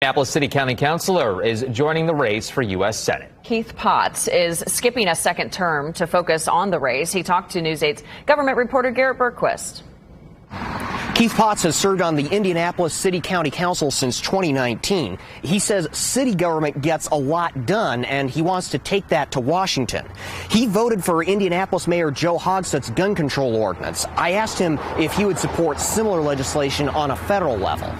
Minneapolis City County Councilor is joining the race for U.S. Senate. Keith Potts is skipping a second term to focus on the race. He talked to News 8's government reporter Garrett Bergquist. Keith Potts has served on the Indianapolis City County Council since 2019. He says city government gets a lot done, and he wants to take that to Washington. He voted for Indianapolis Mayor Joe Hogsett's gun control ordinance. I asked him if he would support similar legislation on a federal level.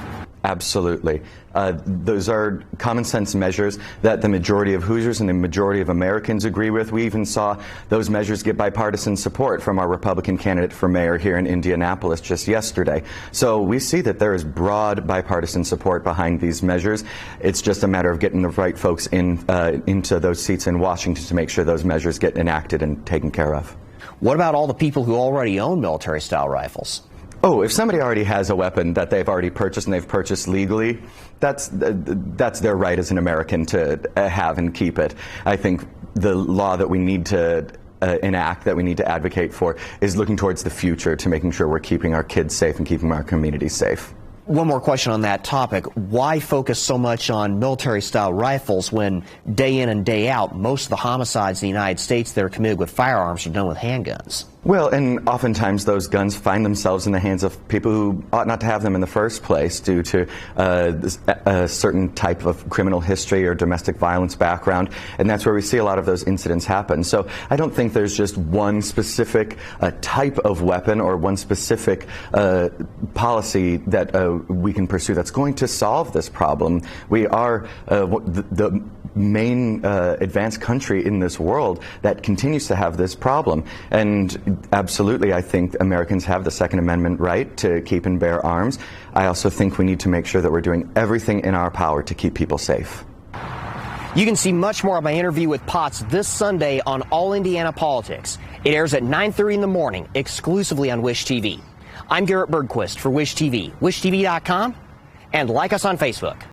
Absolutely. Those are common sense measures that the majority of Hoosiers and the majority of Americans agree with. We even saw those measures get bipartisan support from our Republican candidate for mayor here in Indianapolis just yesterday. So we see that there is broad bipartisan support behind these measures. It's just a matter of getting the right folks into those seats in Washington to make sure those measures get enacted and taken care of. What about all the people who already own military-style rifles? Oh, if somebody already has a weapon that they've already purchased and they've purchased legally, that's their right as an American to have and keep it. I think the law that we need to enact, that we need to advocate for, is looking towards the future to making sure we're keeping our kids safe and keeping our community safe. One more question on that topic. Why focus so much on military-style rifles when day in and day out, most of the homicides in the United States that are committed with firearms are done with handguns? Well, and oftentimes those guns find themselves in the hands of people who ought not to have them in the first place due to a certain type of criminal history or domestic violence background, and that's where we see a lot of those incidents happen. So I don't think there's just one specific type of weapon or one specific policy that we can pursue that's going to solve this problem. We are the main advanced country in this world that continues to have this problem, and absolutely, I think Americans have the Second Amendment right to keep and bear arms. I also think we need to make sure that we're doing everything in our power to keep people safe. You can see much more of my interview with Potts this Sunday on All Indiana Politics. It airs at 9:30 in the morning, exclusively on Wish TV. I'm Garrett Bergquist for Wish TV, wishtv.com, and like us on Facebook.